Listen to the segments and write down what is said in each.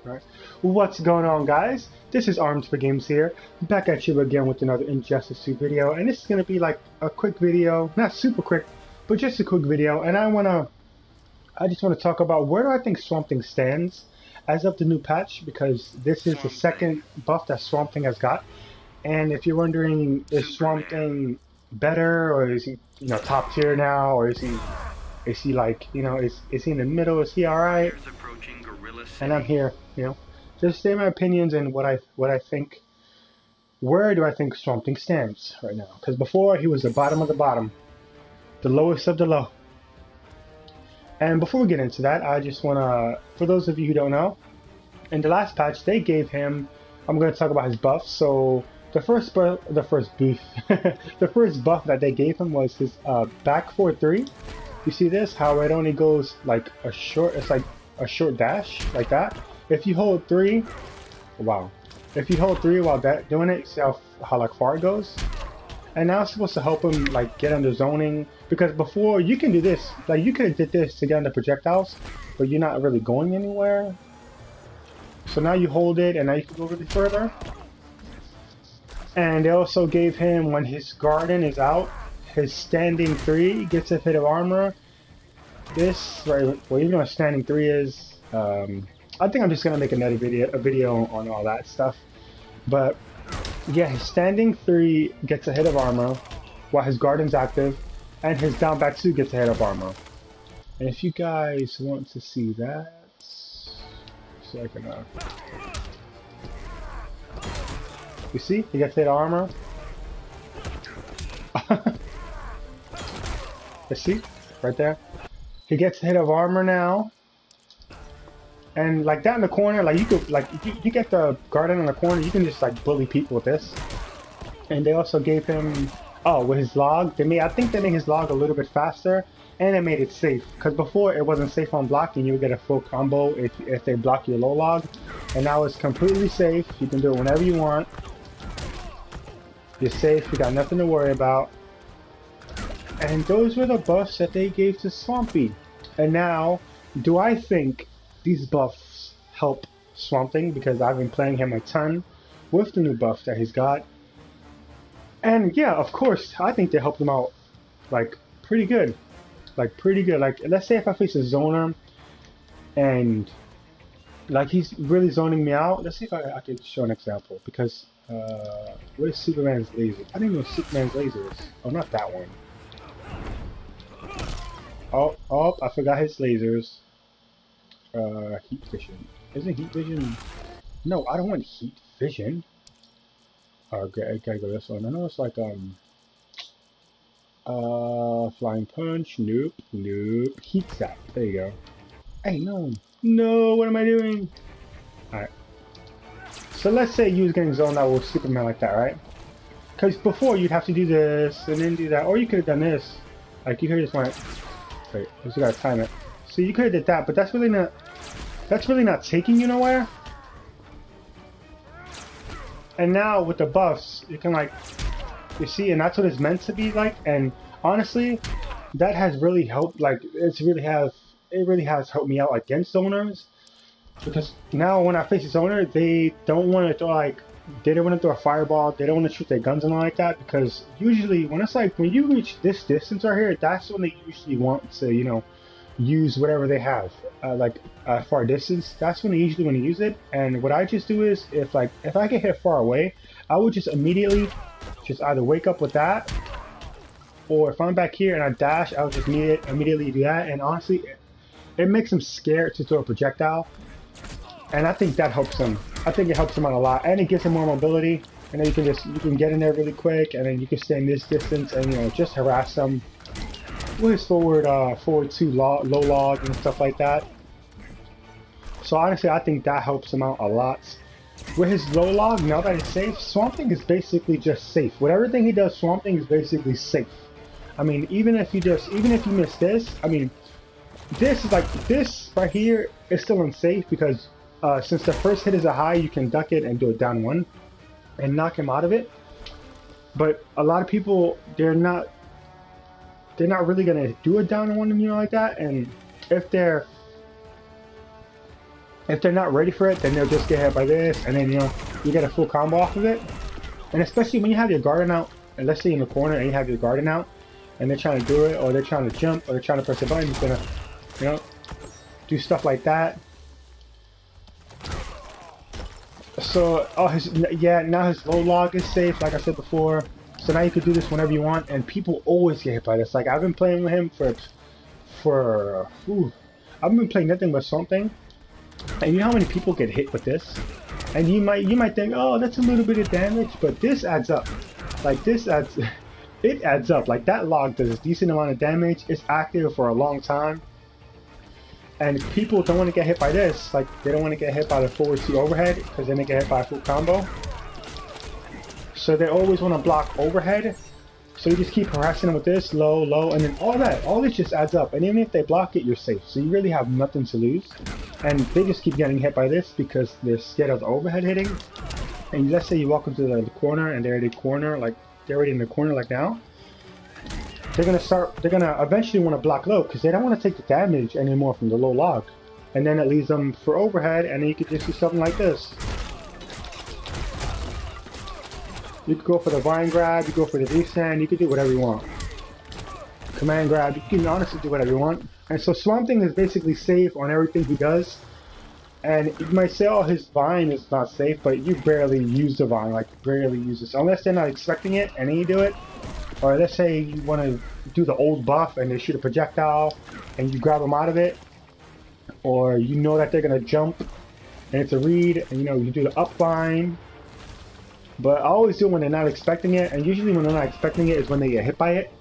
Right. What's going on, guys? This is Arms for Games here, back at you again with another Injustice 2 video, and this is going to be like a quick video, not super quick, but just a quick video, and I just want to talk about where do I think Swamp Thing stands as of the new patch, because this is the second buff that Swamp Thing has got, and if you're wondering, is Swamp Thing better, or is he, top tier now, or is he like, is he in the middle, is he alright? And I'm here, just say my opinions and what I think. Where do I think Swamp Thing stands right now? Because before he was the bottom of the bottom, the lowest of the low. And before we get into that, I just want to, for those of you who don't know, in the last patch they gave him, I'm going to talk about his buffs. So the first buff that they gave him was his back 4-3. You see this? How it only goes like a short, it's like a short dash like that. If you hold 3, wow. If you hold 3 while doing it, see how like far it goes. And now it's supposed to help him like get under zoning, because before you can do this, like you could have did this to get under projectiles, but you're not really going anywhere. So now you hold it, and now you can go really further. And they also gave him, when his garden is out, his standing 3 gets a hit of armor. This, right, well, even though standing 3 is, I think I'm just gonna make another video on all that stuff. But yeah, his standing 3 gets a hit of armor while his garden's active, and his down back 2 gets a hit of armor. And if you guys want to see that, so I can, you see, he gets hit armor. Let's see, right there. He gets a hit of armor now, and like that in the corner, like you could, like you get the garden in the corner, you can just like bully people with this. And they also gave him, oh, with his log, I think they made his log a little bit faster, and they made it safe, because before it wasn't safe on blocking. You would get a full combo if they block your low log, and now it's completely safe. You can do it whenever you want. You're safe. You got nothing to worry about. And those were the buffs that they gave to Swampy. And now, do I think these buffs help Swamp Thing? Because I've been playing him a ton with the new buff that he's got. And yeah, of course, I think they helped him out, like, pretty good. Like, pretty good. Like, let's say if I face a zoner, and, like, he's really zoning me out. Let's see if I can show an example. Because, where's Superman's laser? I didn't know Superman's laser is. Oh, not that one. Oh, I forgot his lasers. Heat vision. Isn't heat vision? No, I don't want heat vision. Okay, I gotta go this one. I know it's like, flying punch. Nope. Heat zap. There you go. Hey, no, what am I doing? Alright. So let's say you was getting zoned out with Superman like that, right? Because before you'd have to do this, and then do that, or you could have done this. Like, you could have just went, wait, I just gotta time it. So you could have did that, but that's really not taking you nowhere. And now with the buffs, you can, like, you see, and that's what it's meant to be like. And honestly, that has really helped. Like, it really has helped me out against zoners, because now when I face a zoner, they don't want to throw, like, they don't want to throw a fireball, they don't want to shoot their guns and all like that, because usually when it's like, when you reach this distance right here, that's when they usually want to, use whatever they have, like far distance. That's when they usually want to use it. And what I just do is, if I get hit far away, I would just immediately just either wake up with that, or if I'm back here and I dash, I would just immediately do that. And honestly, it makes them scared to throw a projectile, and I think that helps them. I think it helps them out a lot, and it gives them more mobility. And then you can get in there really quick, and then you can stay in this distance and just harass them with his forward 2 low log and stuff like that. So honestly, I think that helps him out a lot. With his low log, now that it's safe, Swamp Thing is basically just safe. With everything he does, Swamp Thing is basically safe. I mean, even if you miss this, I mean, this is like, this right here is still unsafe, because since the first hit is a high, you can duck it and do a down 1 and knock him out of it. But a lot of people, they're not really gonna do a down 1 like that. And if they're If they're not ready for it, then they'll just get hit by this, and then, you know, you get a full combo off of it. And especially when you have your Garden out, and let's say in the corner and you have your Garden out, and they're trying to do it, or they're trying to jump, or they're trying to press a button, you're gonna, you know, do stuff like that. So, oh, now his low log is safe, like I said before. So now you can do this whenever you want, and people always get hit by this. Like, I've been playing with him I've been playing nothing but something. And you know how many people get hit with this? And you might think, oh, that's a little bit of damage, but this adds up. Like, it adds up. Like, that log does a decent amount of damage. It's active for a long time. And people don't want to get hit by this. Like, they don't want to get hit by the forward C overhead, because then they get hit by a full combo. So they always want to block overhead. So you just keep harassing them with this, low, low, and then all this just adds up. And even if they block it, you're safe. So you really have nothing to lose. And they just keep getting hit by this because they're scared of the overhead hitting. And let's say you walk into the corner and they're in the corner, like they're already in the corner like now. They're gonna eventually want to block low because they don't want to take the damage anymore from the low log. And then it leaves them for overhead, and then you could just do something like this. You could go for the vine grab, you go for the descend, you could do whatever you want. Command grab, you can honestly do whatever you want. And so Swamp Thing is basically safe on everything he does. And you might say, oh, his vine is not safe, but you barely use the vine, like barely use this. Unless they're not expecting it and then you do it. Or let's say you want to do the old buff and they shoot a projectile and you grab them out of it. Or you know that they're going to jump and it's a read, and you know, you do the up vine. But I always do it when they're not expecting it, and usually when they're not expecting it is when they get hit by it.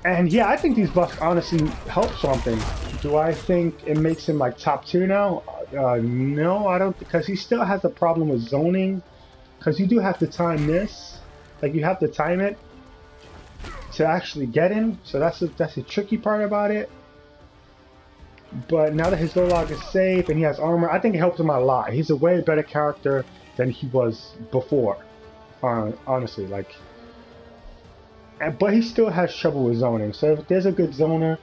And yeah, I think these buffs honestly help something. Do I think it makes him like top 2 now? No, I don't, because he still has a problem with zoning. Because you do have to time this. Like, you have to time it to actually get him. So that's the tricky part about it. But now that his low log is safe and he has armor, I think it helps him out a lot. He's a way better character than he was before, honestly. Like, but he still has trouble with zoning. So if there's a good zoner,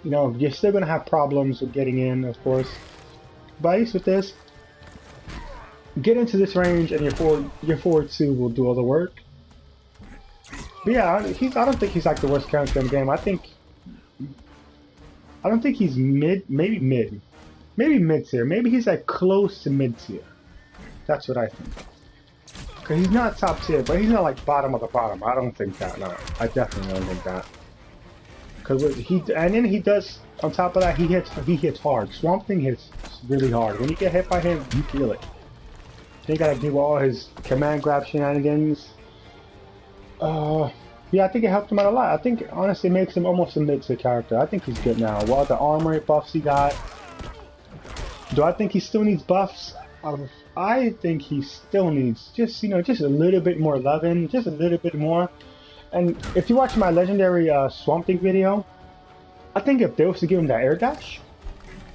you know, you're still gonna have problems with getting in, of course. But at least with this, get into this range and your forward 2 will do all the work. But yeah, I don't think he's like the worst character in the game. I don't think he's maybe mid tier. Maybe he's like close to mid tier. That's what I think. Cause he's not top tier, but he's not like bottom of the bottom. I don't think that. No, I definitely don't think that. Cause and then he does. On top of that, he hits hard. Swamp Thing hits really hard. When you get hit by him, you feel it. Then you gotta do all his command grab shenanigans. Yeah, I think it helped him out a lot. I think honestly it makes him almost a mid-tier character. I think he's good now. Well, the armor buffs he got. Do I think he still needs buffs? I think he still needs just, you know, just a little bit more loving, just a little bit more. And if you watch my legendary Swamp Thing video, I think if they was to give him that air dash.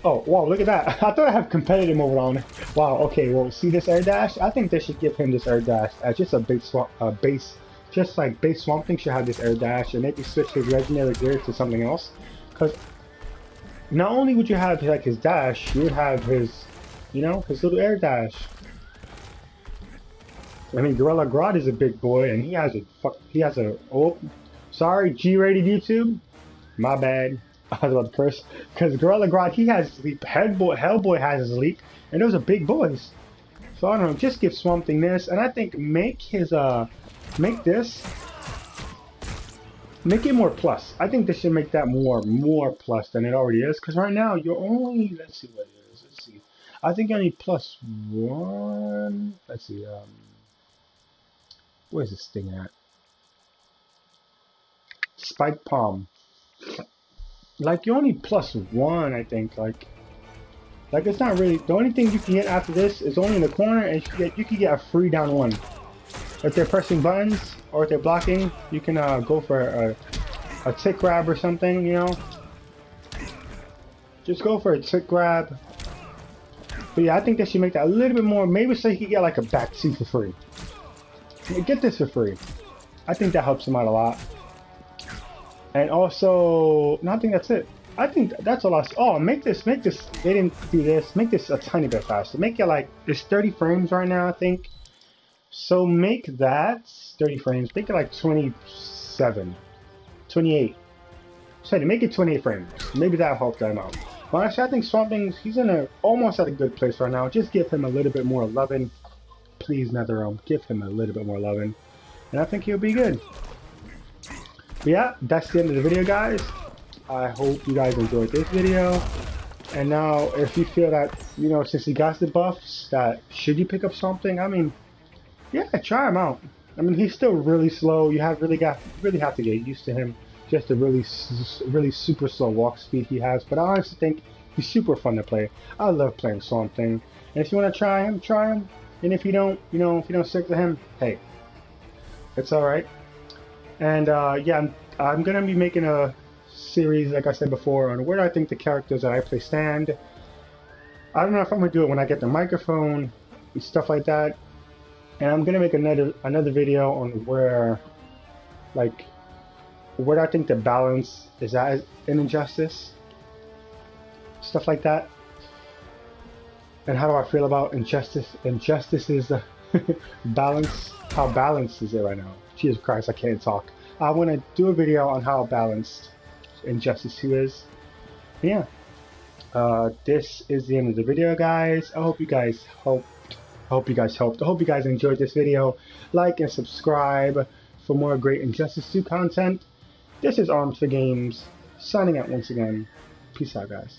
Oh, wow, look at that. I thought I had competitive mode on it. Wow, okay, well, see this air dash? I think they should give him this air dash as just a big base. Just like base Swamp Thing should have this air dash, and maybe switch his legendary gear to something else. Because not only would you have like his dash, you would have his, you know, his little air dash. I mean, Gorilla Grodd is a big boy, and he has a oh, sorry, G-rated YouTube, my bad. I was about to curse, because Gorilla Grodd, he has his leap. Hellboy has his leap, and those are big boys. So I don't know, just give Swamp Thing this, and I think make his make it more plus. I think this should make that more plus than it already is, because right now you're only, let's see what it is. Let's see. I think I need +1. Let's see. Where's this thing at? Spike Palm. Like you're only +1, I think. Like it's not really. The only thing you can get after this is only in the corner, and you can get a free down 1. If they're pressing buttons or if they're blocking, you can go for a tick grab or something. You know, just go for a tick grab. But yeah, I think they should make that a little bit more. Maybe so you can get like a back seat for free. Get this for free. I think that helps him out a lot. And also, no, I think that's it. I think that's all I. Oh, make this. They didn't do this. Make this a tiny bit faster. Make it like it's 30 frames right now, I think. So make that 30 frames. Make it like 27, 28. So make it 28 frames. Maybe that'll help them out. But honestly, I think Swamp Thing, he's almost at a good place right now. Just give him a little bit more loving. Please, NetherRealm, give him a little bit more loving. And I think he'll be good. But yeah, that's the end of the video, guys. I hope you guys enjoyed this video. And now, if you feel that, you know, since he got the buffs, that should you pick up something? I mean, yeah, try him out. I mean, he's still really slow. You really have to get used to him. Just a really super slow walk speed he has. But I honestly think he's super fun to play. I love playing Swamp Thing. And if you want to try him, try him. And if you don't, you know, if you don't stick to him, hey, it's all right. And yeah, I'm gonna be making a series, like I said before, on where I think the characters that I play stand. I don't know if I'm gonna do it when I get the microphone and stuff like that. And I'm gonna make another video on where I think the balance is at in Injustice, stuff like that. And how do I feel about Injustice? Injustice is balance. How balanced is it right now? Jesus Christ, I can't talk. I want to do a video on how balanced Injustice 2 is. Yeah. This is the end of the video, guys. I hope you guys helped. I hope you guys enjoyed this video. Like and subscribe for more great Injustice 2 content. This is Arms for Games, signing out once again. Peace out, guys.